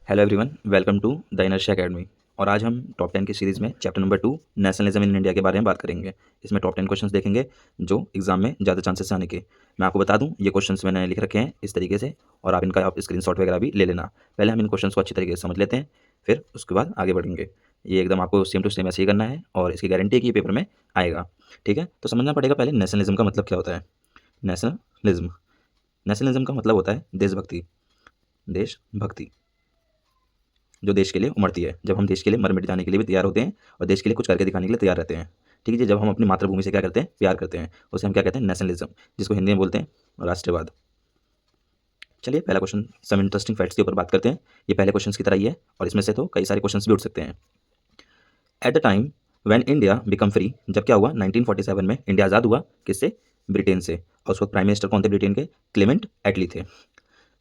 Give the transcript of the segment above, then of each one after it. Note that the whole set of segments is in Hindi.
Hello everyone, welcome to the Inertia Academy. और आज हम टॉप 10 की सीरीज़ में chapter number 2 nationalism in India के बारे में बात करेंगे। इसमें टॉप 10 क्वेश्चंस देखेंगे जो एग्जाम में ज़्यादा चांसेस आने के। मैं आपको बता दूं, ये क्वेश्चंस मैंने लिख रखे हैं इस तरीके से, और आप स्क्रीनशॉट वगैरह भी ले लेना। पहले हम इन क्वेश्चंस को अच्छी तरीके से समझ लेते हैं, फिर उसके बाद आगे बढ़ेंगे। ये एकदम आपको सेम टू सेम ऐसे ही करना है, और इसकी गारंटी है कि ये पेपर में आएगा। ठीक है, तो समझना पड़ेगा पहले नेशनलिज्म का मतलब क्या होता है। नेशनलिज्म नेशनलिज्म का मतलब होता है देशभक्ति। देशभक्ति जो देश के लिए उमड़ती है, जब हम देश के लिए मर मिट जाने के लिए भी तैयार होते हैं और देश के लिए कुछ करके दिखाने के लिए तैयार रहते हैं। ठीक है जी, जब हम अपनी मातृभूमि से क्या करते हैं, प्यार करते हैं, उसे हम क्या कहते हैं, नेशनलिज्म, जिसको हिंदी में बोलते हैं राष्ट्रवाद। चलिए पहला क्वेश्चन, सम इंटरेस्टिंग फैक्ट्स के ऊपर बात करते हैं। ये पहले क्वेश्चन की तरह ही है, और इसमें से तो कई सारे क्वेश्चन भी उठ सकते हैं। At the time when India become free, जब क्या हुआ 1947 में इंडिया आज़ाद हुआ, किससे, ब्रिटेन से। और उस वक्त प्राइम मिनिस्टर कौन थे ब्रिटेन के, क्लेमेंट एटली थे।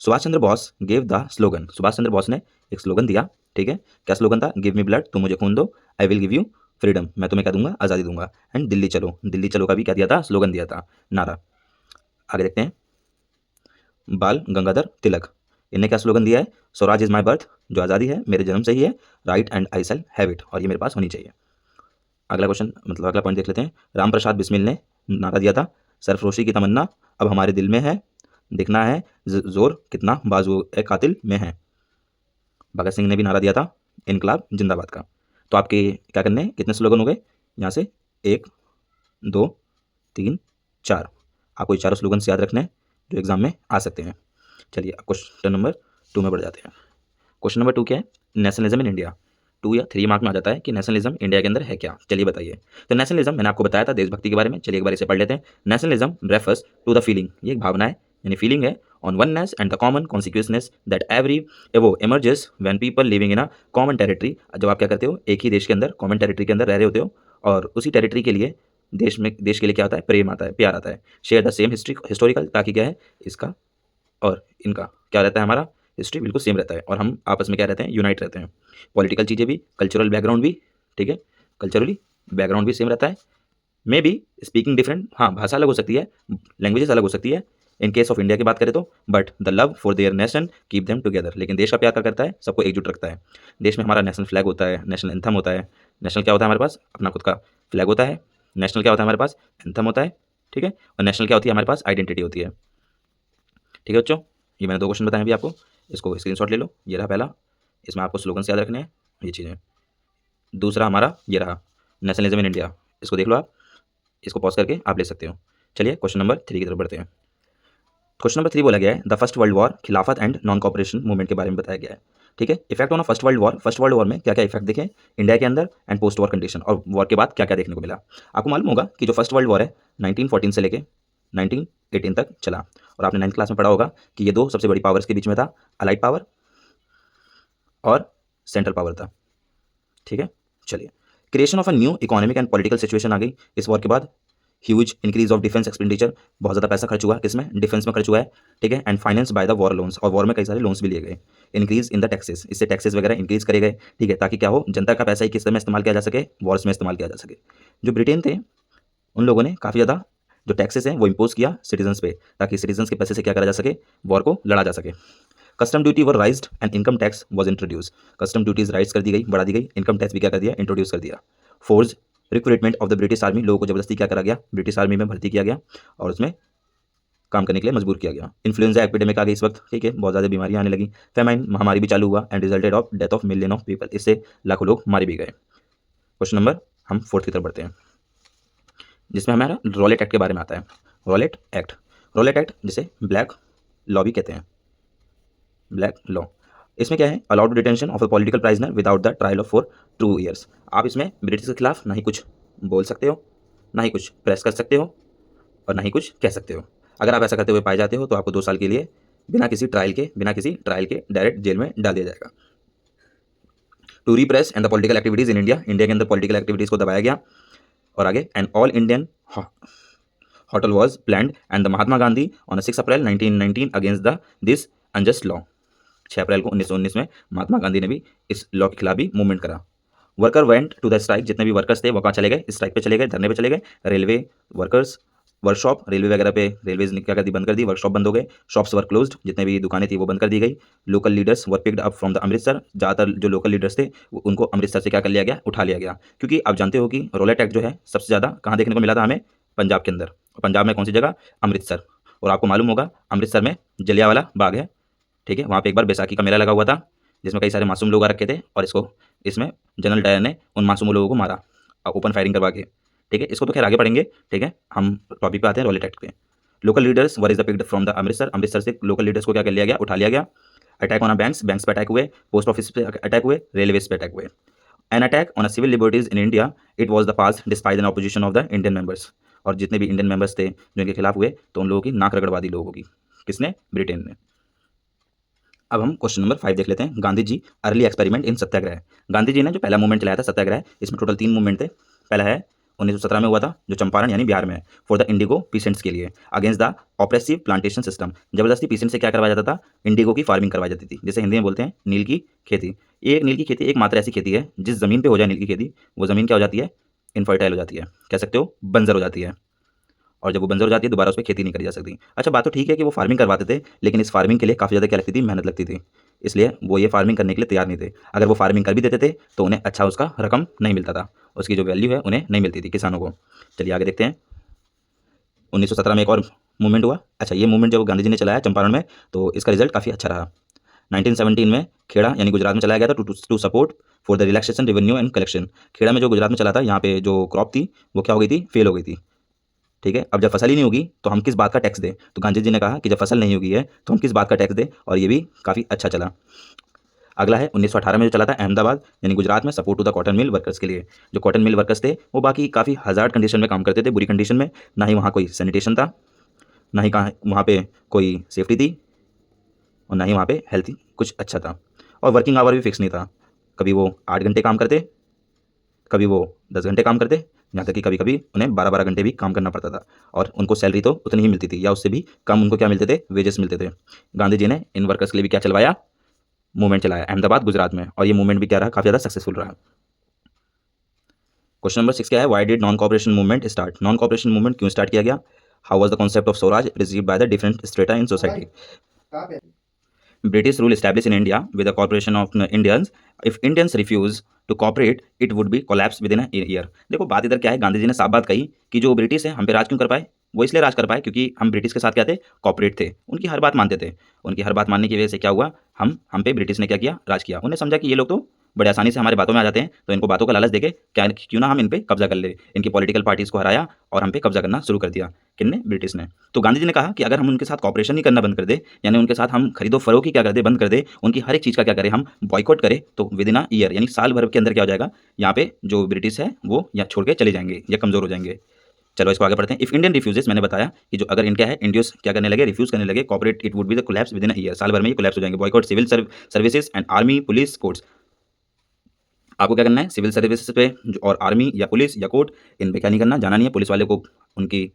Subhash Chandra Bose gave the slogan, Subhash Chandra Bose ने एक स्लोगन दिया। ठीक है, क्या स्लोगन था, गिव मी ब्लड, तुम मुझे खून दो, I will give you freedom, मैं तुम्हें क्या दूंगा, आज़ादी दूंगा। एंड दिल्ली चलो, दिल्ली चलो का भी क्या दिया था, स्लोगन दिया था, नारा। आगे देखते हैं, बाल गंगाधर तिलक, इन्हें क्या स्लोगन दिया है, स्वराज इज माई बर्थ, जो आज़ादी है मेरे जन्म से ही है, right and I shall have it, और ये मेरे पास होनी चाहिए। अगला क्वेश्चन, मतलब अगला पॉइंट देख लेते हैं। राम प्रसाद बिस्मिल ने नारा दिया था, सरफरोशी की तमन्ना अब हमारे दिल में है, दिखना है जोर कितना बाजू ए कातिल में है। भगत सिंह ने भी नारा दिया था, इनकलाब जिंदाबाद का। तो आपके क्या करने हैं, कितने स्लोगन हो गए यहाँ से, 1 2 3 4। आपको ये चारों स्लोगन याद रखने हैं जो एग्जाम में आ सकते हैं। चलिए अब क्वेश्चन नंबर 2 में बढ़ जाते हैं। क्वेश्चन नंबर 2 क्या है, नेशनलिज्म इन इंडिया। 2 या 3 मार्क में आ जाता है कि नेशनलिज्म इंडिया के अंदर है क्या। चलिए बताइए। तो नेशनलिज्म मैंने आपको बताया था देशभक्ति के बारे में। चलिए एक बार इसे पढ़ लेते हैं। Nationalism refers to the feeling, ये एक भावना है, यानी फीलिंग है, on oneness and the common consciousness that every ever emerges when people living in a common territory. जब आप क्या करते हो, एक ही देश के अंदर, कॉमन टेरिटरी के अंदर रह रहे होते हो, और उसी टेरिटरी के लिए देश के लिए क्या आता है, प्रेम आता है, प्यार आता है। Share the same history, historical, ताकि क्या है इसका और इनका क्या रहता है, हमारा हिस्ट्री बिल्कुल सेम रहता है, और हम आपस में क्या रहते हैं, यूनाइट रहते हैं। पॉलिटिकल चीज़ें भी, कल्चरल बैकग्राउंड भी, ठीक है, कल्चरली बैकग्राउंड भी सेम रहता है। मे बी स्पीकिंग डिफरेंट, हाँ भाषा अलग हो सकती है, लैंग्वेजेस अलग हो सकती है इन केस ऑफ इंडिया की बात करें तो, but the love for their nation keep them together. लेकिन देश का प्यार क्या करता है, सबको एकजुट रखता है। देश में हमारा नेशनल फ्लैग होता है, नेशनल एंथम होता है। नेशनल क्या होता है हमारे पास, अपना खुद का फ्लैग होता है। नेशनल क्या होता है हमारे पास, एंथम होता है। ठीक है, और नेशनल क्या होती है हमारे पास, आइडेंटिटी होती है। ठीक है बच्चों, ये मैंने 2 क्वेश्चन बताए अभी आपको, इसको स्क्रीनशॉट ले लो। ये रहा पहला, इसमें आपको स्लोगन्स याद रखने हैं, ये चीज़ें। दूसरा हमारा ये रहा, नेशनलिज्म इन इंडिया, इसको देख लो आप, इसको पॉज करके आप ले सकते हो। चलिए क्वेश्चन नंबर 3 की तरफ बढ़ते हैं। क्वेश्चन नंबर 3 बोला गया है, द फर्स्ट वर्ल्ड वॉर, खिलाफत एंड नॉन कॉपरेशन मूवमेंट के बारे में बताया गया है। ठीक है, effect on first world war, first world war में क्या क्या इफेक्ट देखे इंडिया के अंदर, एंड पोस्ट वॉर कंडीशन, और वॉर के बाद क्या क्या देखने को मिला। आपको मालूम होगा कि जो फर्स्ट वर्ल्ड वॉर है 1914 से लेके 1918 तक चला, और आपने 9th क्लास में पढ़ा होगा कि ये 2 सबसे बड़ी पावर्स के बीच में था, अलाइड पावर और सेंट्रल पावर था। ठीक है, चलिए, creation of a new economic and political situation आ गई इस वॉर के बाद। Huge increase of defence expenditure, बहुत ज़्यादा पैसा खर्च हुआ किसमें, डिफेंस में खर्च हुआ है। ठीक है, and finance by the war loans, और वॉर में कई सारे लोन्स भी लिए गए। इंक्रीज इन द टैक्सेस, इससे टैक्सेस वगैरह इंक्रीज करे गए। ठीक है, ताकि क्या हो, जनता का पैसा ही किस में इस्तेमाल किया जा सके, वॉर्स में इस्तेमाल किया जा सके। जो ब्रिटेन थे उन लोगों ने काफ़ी ज़्यादा जो टैक्सेस हैं वो इम्पोज किया सिटीजन्स पे, ताकि सिटीजन्स के पैसे से क्या करा जा सके, वॉर को लड़ा जा सके। Custom duty were राइज्ड and income tax was introduce, custom duties rise कर दी गई, बढ़ा दी गई, इनकम टैक्स भी क्या कर दिया, इंट्रोड्यूस कर दिया। Force recruitment of the British army, लोगों को जबरदस्ती क्या करा गया, ब्रिटिश आर्मी में भर्ती किया गया, और उसमें काम करने के लिए मजबूर किया गया। इन्फ्लुएंजा एपिडेमिक आ गई इस वक्त, ठीक है, बहुत ज़्यादा बीमारियां आने लगी। फेमाइन महामारी भी चालू हुआ, and resulted of death of million of people, इससे लाखों लोग मारे भी गए। क्वेश्चन नंबर हम 4 की तरफ बढ़ते हैं, जिसमें हमारा रॉलेट एक्ट के बारे में आता है। रॉलेट एक्ट, रॉलेट एक्ट जिसे ब्लैक लॉ भी कहते हैं, ब्लैक लॉ। इसमें क्या है, allowed detention of a political prisoner without the trial of for 2 years. आप इसमें ब्रिटिश के खिलाफ ना ही कुछ बोल सकते हो, ना ही कुछ प्रेस कर सकते हो, और ना ही कुछ कह सकते हो। अगर आप ऐसा करते हुए पाए जाते हो तो आपको 2 साल के लिए बिना किसी ट्रायल के डायरेक्ट जेल में डाल दिया जाएगा। To repress and the political activities in India, India के अंदर पॉलिटिकल एक्टिविटीज़ को दबाया गया। और आगे, and all Indian hotel was planned and the Mahatma Gandhi on 6 April 1919 against the this unjust law. 6 अप्रैल को 1919 में महात्मा गांधी ने भी इस लॉ के खिलाफ भी मूवमेंट करा। Worker went to the strike, जितने भी वर्कर्स थे वो कहाँ चले गए, स्ट्राइक पे चले गए, धरने पे चले गए। रेलवे वर्कर्स वर्कशॉप, रेलवे वगैरह पे रेलवेज ने क्या कर दी, बंद कर दी, वर्कशॉप बंद हो गए, शॉप्स वर क्लोज्ड, जितने भी दुकानें थी वो बंद कर दी गई। Local leaders were picked up from the Amritsar, ज़्यादातर जो लोकल लीडर्स थे उनको अमृतसर से क्या कर लिया गया, उठा लिया गया, क्योंकि आप जानते हो कि रोलेट एक्ट जो है सबसे ज़्यादा कहाँ देखने को मिला था हमें, पंजाब के अंदर। पंजाब में कौन सी जगह, अमृतसर। और आपको मालूम होगा अमृतसर में जलियांवाला बाग है, ठीक है, वहाँ पे एक बार बैसाखी का मेला लगा हुआ था जिसमें कई सारे मासूम लोग आ रखे थे और इसमें जनरल डायर ने उन मासूम लोगों को मारा ओपन फायरिंग करवा के, ठीक है। इसको तो खैर आगे पढ़ेंगे, ठीक है। हम टॉपिक पे आते हैं रोलेट एक्ट पे। Local leaders were is the picked from the Amritsar, Amritsar से लोकल लीडर्स को क्या कर लिया गया, उठा लिया गया। अटैक ऑन बैंक्स, बैंक्स पे अटैक हुए, पोस्ट ऑफिस पे अटैक हुए, रेलवेज पे अटैक हुए। An attack on civil liberties in India, it was the pass despite an opposition of the Indian members. और जितने भी इंडियन मेंबर्स थे जो इनके खिलाफ हुए तो उन लोगों की नाक रगड़वा दी लोगों की, किसने, ब्रिटेन ने। अब हम क्वेश्चन नंबर 5 देख लेते हैं। Gandhi ji early experiment in सत्याग्रह। गांधी जी ने जो पहला मूवमेंट चलाया था सत्याग्रह, इसमें टोटल 3 मूवमेंट थे। पहला है 1917 में हुआ था जो चंपारण यानी बिहार में, फॉर द इंडिगो पीसेंट्स के लिए, against the oppressive plantation system. जबरदस्ती पीसेंट से क्या करवाया जाता था, इंडिगो की फार्मिंग करवाई जाती थी, जिसे हिंदी में बोलते हैं नील की खेती। एक नील की खेती एकमात्र ऐसी खेती है जिस जमीन पे हो जाए नील की खेती, वो जमीन क्या हो जाती है, इनफर्टाइल हो जाती है, कह सकते हो बंजर हो जाती है। और जब वो बंजर हो जाती है दोबारा उस पर खेती नहीं करी जा सकती। अच्छा बात तो ठीक है कि वो फार्मिंग करवाते थे, लेकिन इस फार्मिंग के लिए काफ़ी ज़्यादा क्या लगती थी, मेहनत लगती थी, इसलिए वो ये फार्मिंग करने के लिए तैयार नहीं थे। अगर वो फार्मिंग कर भी देते थे तो उन्हें अच्छा उसका रकम नहीं मिलता था, उसकी जो वैल्यू है उन्हें नहीं मिलती थी किसानों को। चलिए आगे देखते हैं। 1917 में एक और मूवमेंट हुआ। अच्छा ये मूवमेंट जब गांधी जी ने चलाया चंपारण में तो इसका रिजल्ट काफ़ी अच्छा रहा। 1917 में खेड़ा यानी गुजरात में चलाया गया था to support for the relaxation revenue and collection. Kheda में जो गुजरात में चला था, यहाँ पे जो क्रॉप थी वो क्या हो गई थी, फेल हो गई थी, ठीक है। अब जब फसल ही नहीं होगी तो हम किस बात का टैक्स दें, तो गांधी जी ने कहा कि जब फसल नहीं होगी है तो हम किस बात का टैक्स दें, और ये भी काफ़ी अच्छा चला। अगला है 1918 में जो चला था अहमदाबाद यानी गुजरात में, support to the cotton mill workers के लिए। जो कॉटन मिल वर्कर्स थे वो बाकी काफ़ी हज़ार्ड कंडीशन में काम करते थे, बुरी कंडीशन में, ना ही वहाँ कोई सैनिटेशन था, ना ही कहाँ वहाँ पे कोई सेफ्टी थी, और ना ही वहाँ पे हेल्थ कुछ अच्छा था। और वर्किंग आवर भी फिक्स नहीं था, कभी वो 8 घंटे काम करते, कभी वो 10 घंटे काम करते, यहाँ तक कि कभी कभी उन्हें 12-12 घंटे भी काम करना पड़ता था, और उनको सैलरी तो उतनी ही मिलती थी या उससे भी कम उनको क्या मिलते थे, वेजेस मिलते थे। गांधी जी ने इन वर्कर्स के लिए भी क्या चलवाया, मूवमेंट चलाया अहमदाबाद गुजरात में, और ये मूवमेंट भी क्या रहा, काफ़ी ज़्यादा सक्सेसफुल रहा। क्वेश्चन नंबर 6 क्या है, why did non cooperation movement start. Non cooperation movement क्यों स्टार्ट किया गया, how was the concept of Swaraj received by the different strata in society. British rule established in India with the cooperation of Indians. If Indians refuse to cooperate, it would be collapse within a year. देखो बात इधर क्या है, गांधी जी ने साफ बात कही कि जो ब्रिटिश है हम पे राज क्यों कर पाए, वो इसलिए राज कर पाए क्योंकि हम ब्रिटिश के साथ क्या थे, कॉपरेट थे, उनकी हर बात मानते थे। उनकी हर बात मानने की वजह से क्या हुआ, हम पे ब्रिटिश ने क्या किया, राज किया। उन्हें समझा कि ये लोग तो बड़े आसानी से हमारे बातों में आ जाते हैं, तो इनको बातों का लालच देके क्या क्यों ना हम इन पे कब्जा कर ले। इनकी पॉलिटिकल पार्टीज को हराया और हम पे कब्जा करना शुरू कर दिया, किसने, ब्रिटिश ने। तो गांधी जी ने कहा कि अगर हम उनके साथ कॉपरेशन नहीं करना बंद कर दे, यानी उनके साथ हम खरीदो फरोख्त क्या कर दे, बंद कर दे, उनकी हर एक चीज़ का क्या करें, हम बॉयकॉट करें, तो विद इन अ ईयर यानी साल भर के अंदर क्या हो जाएगा, यहाँ पे जो ब्रिटिश है वो यहाँ छोड़ के चले जाएंगे या कमज़ोर हो जाएंगे। चलो इसको आगे पढ़ते हैं। इफ इंडियन रिफ्यूजेस, मैंने बताया कि जो अगर इनका है इंडियस क्या करने लगे, रिफ्यूज करने लगे, cooperate, it would be the collapse within a year, साल भर में ये कोलैप्स हो जाएंगे। Boycott civil services and army police courts. आपको क्या करना है, सिविल सर्विसेज पे और आर्मी या पुलिस या कोर्ट, इन पे क्या नहीं करना, जाना नहीं है। पुलिस वाले को उनकी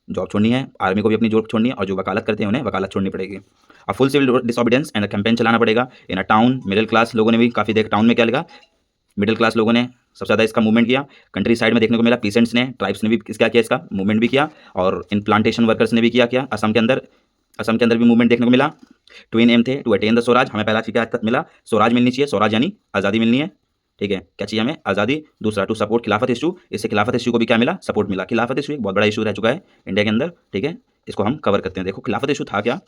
जॉब छोड़नी है, आर्मी को भी अपनी जॉब छोड़नी है, और जो वकालत करते हैं उन्हें वकालत छोड़नी पड़ेगी। अब full civil disobedience and campaign चलाना पड़ेगा in a town. Middle class लोगों ने भी काफ़ी देख, टाउन में क्या लगा, मिडिल क्लास लोगों ने सबसे ज़्यादा इसका मूवमेंट किया। कंट्री साइड में देखने को मिला, पीसेंट्स ने, ट्राइब्स ने भी क्या किया, इसका मूवमेंट भी किया, और इन प्लांटेशन वर्कर्स ने भी किया असम के अंदर भी मूवमेंट देखने को मिला। ट्विन एम थे टू अटेन द स्वराज, हमें पहला क्या मिला, स्वराज मिलनी चाहिए, स्वराज यानी आज़ादी मिलनी है, ठीक है। क्या चाहिए हमें, आज़ादी। दूसरा टू सपोर्ट खिलाफत इशू, इससे खिलाफत इशू को भी क्या मिला, सपोर्ट मिला। खिलाफत इशू एक बहुत बड़ा इशू रह चुका है इंडिया के अंदर, ठीक है, इसको हम कवर करते हैं। देखो खिलाफत इशू था क्या,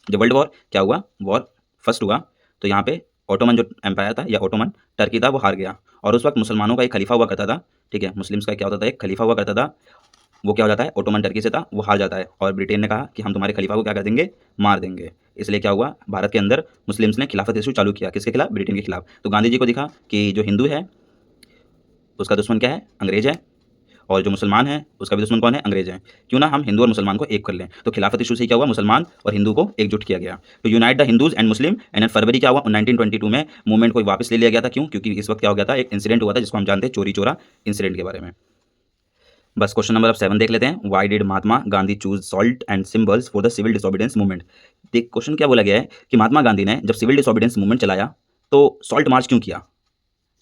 जब वर्ल्ड वॉर क्या हुआ, वॉर फर्स्ट हुआ, तो यहाँ पे ओटोमन जो एम्पायर था या ओटोमन टर्की था वो हार गया, और उस वक्त मुसलमानों का एक खलीफा हुआ करता था, ठीक है, मुस्लिम्स का क्या होता था, एक खलीफा हुआ करता था, वो क्या हो जाता है, ओटोमन टर्की से था, वो हार जाता है, और ब्रिटेन ने कहा कि हम तुम्हारे खलीफा को क्या कर देंगे, मार देंगे। इसलिए क्या हुआ, भारत के अंदर मुस्लिम्स ने खिलाफत इशू चालू किया, किसके खिलाफ, ब्रिटेन के खिलाफ। तो गांधी जी को दिखा कि जो हिंदू है उसका दुश्मन क्या है, अंग्रेज है, और जो मुसलमान है उसका भी दुश्मन कौन है, अंग्रेज है। क्यों ना हम हिंदू और मुसलमान को एक कर लें। तो खिलाफत इशू से क्या हुआ, मुसलमान और हिंदू को एकजुट किया गया, तो unite the Hindus and Muslim. And फरवरी क्या हुआ, 1922 में मूवमेंट को वापस ले लिया गया था। क्यों, क्योंकि इस वक्त क्या हो गया था, एक इंसिडेंट हुआ था जिसको हम जानते हैं चोरी चोरा इंसिडेंट के बारे में। बस क्वेश्चन नंबर 7 देख लेते हैं। Why did Mahatma Gandhi choose salt and symbols for the civil disobedience movement. देख क्वेश्चन क्या बोला गया है कि महात्मा गांधी ने जब सिविल डिसोबीडियंस मूवमेंट चलाया तो सॉल्ट मार्च क्यों किया,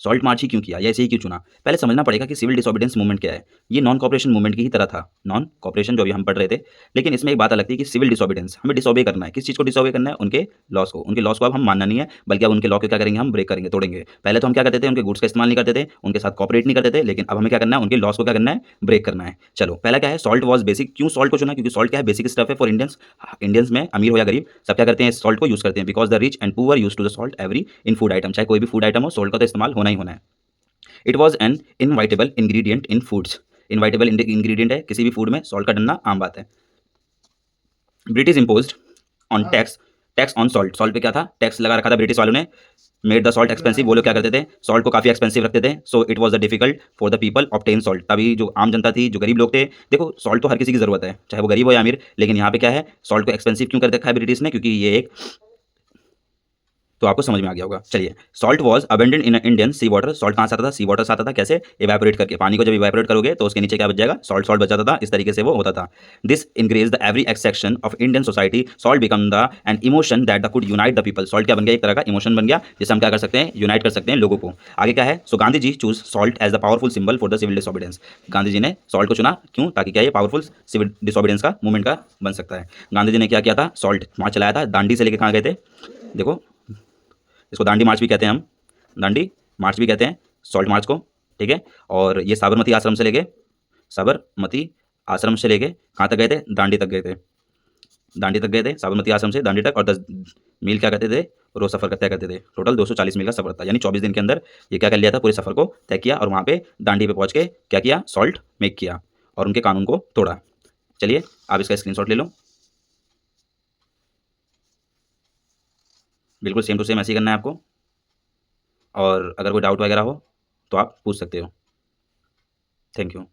सॉल्ट मार्च ही क्यों किया या ऐसे ही क्यों चुना? पहले समझना पड़ेगा कि सिविल डिसोबीडियंस मूवमेंट क्या है। ये नॉन कोऑपरेशन मूवमेंट की ही तरह था। नॉन कोऑपरेशन जो अभी हम पढ़ रहे थे, लेकिन इसमें एक बात अलग थी कि सिविल डिसोबीडियंस, हमें डिसोबे करना है। किस चीज़ को डिसोबे करना है? उनके लॉज़ को। उनके लॉज़ को अब हम मानना नहीं है, बल्कि अब उनके लॉ को क्या करेंगे? हम ब्रेक करेंगे, तोड़ेंगे। पहले तो हम क्या करते थे? उनके गुड्स का इस्तेमाल नहीं करते थे, उनके साथ कोऑपरेट नहीं करते थे, लेकिन अब हमें क्या करना है? उनके लॉज़ को क्या करना है? ब्रेक करना है। चलो, पहला क्या है? Salt was basic. क्यों सॉल्ट को चुना? क्योंकि सॉल्ट क्या है? बेसिक स्टफ है फॉर इंडियंस। इंडियंस में अमीर हो या गरीब, सब क्या करते हैं? सॉल्ट को यूज़ करते हैं। Because the rich and poor used to the salt every in food item. चाहे कोई भी फूड आइटम हो, सॉल्ट का तो इस्तेमाल होना ही होना है। It was an inevitable ingredient in foods. Inevitable ingredient है किसी भी फूड में, सॉल्ट का डलना आम बात है। British imposed on tax, tax on salt. Salt पे क्या था? टैक्स लगा रखा था ब्रिटिश वालों ने। Made the salt expensive. वो लोग क्या करते थे? सॉल्ट को काफ़ी एक्सपेंसिव रखते थे। So it was the difficult for the people obtain salt. तभी जो आम जनता थी, जो गरीब लोग थे, देखो सॉल्ट तो हर किसी की ज़रूरत है, चाहे वो गरीब हो या अमीर, लेकिन यहाँ पे क्या है? सॉल्ट को एक्सपेंसिव क्यों कर रखा है ब्रिटिश ने? क्योंकि ये एक, तो आपको समझ में आ गया होगा। चलिए, salt was abundant in Indian sea water. Salt कहाँ से आता था? सी वाटर से आता था। कैसे? इवेपोरेट करके। पानी को जब इवेपोरेट करोगे तो उसके नीचे क्या बच जाएगा? सॉल्ट। सॉल्ट बच जाता था। इस तरीके से वो होता था। This increase the every x section of Indian society. Salt become the an emotion that the could unite the people. Salt क्या बन गया? एक तरह का इमोशन बन गया, जिससे हम क्या कर सकते हैं? यूनाइट कर सकते हैं लोगों को। आगे क्या है? So Gandhi ji choose salt as the powerful symbol for the civil disobedience. Gandhi ji ने सॉल्ट को चुना क्यों? ताकि क्या ये पावरफुल सिविल डिसोबीडियंस का मूवमेंट का बन सकता है। गांधी जी ने क्या किया था? सॉल्ट मार्च चलाया था। दांडी से लेकर कहाँ गए थे? देखो, इसको दांडी मार्च भी कहते हैं हम, दांडी मार्च भी कहते हैं सॉल्ट मार्च को, ठीक है। और ये साबरमती आश्रम से लेके, साबरमती आश्रम से लेके कहाँ तक गए थे? दांडी तक गए थे। दांडी तक गए थे, साबरमती आश्रम से दांडी तक। और 10 मील क्या करते थे? रोज सफ़र तय करते थे। टोटल 240 मील का सफ़र था, यानी 24 दिन के अंदर ये क्या कर लिया था? पूरे सफ़र को तय किया, और वहाँ पे दांडी पे पहुँच के क्या किया? सॉल्ट मेक किया और उनके कानून को तोड़ा। चलिए, आप इसका स्क्रीनशॉट ले लो। बिल्कुल सेम टू सेम ऐसे ही करना है आपको, और अगर कोई डाउट वगैरह हो तो आप पूछ सकते हो। Thank you.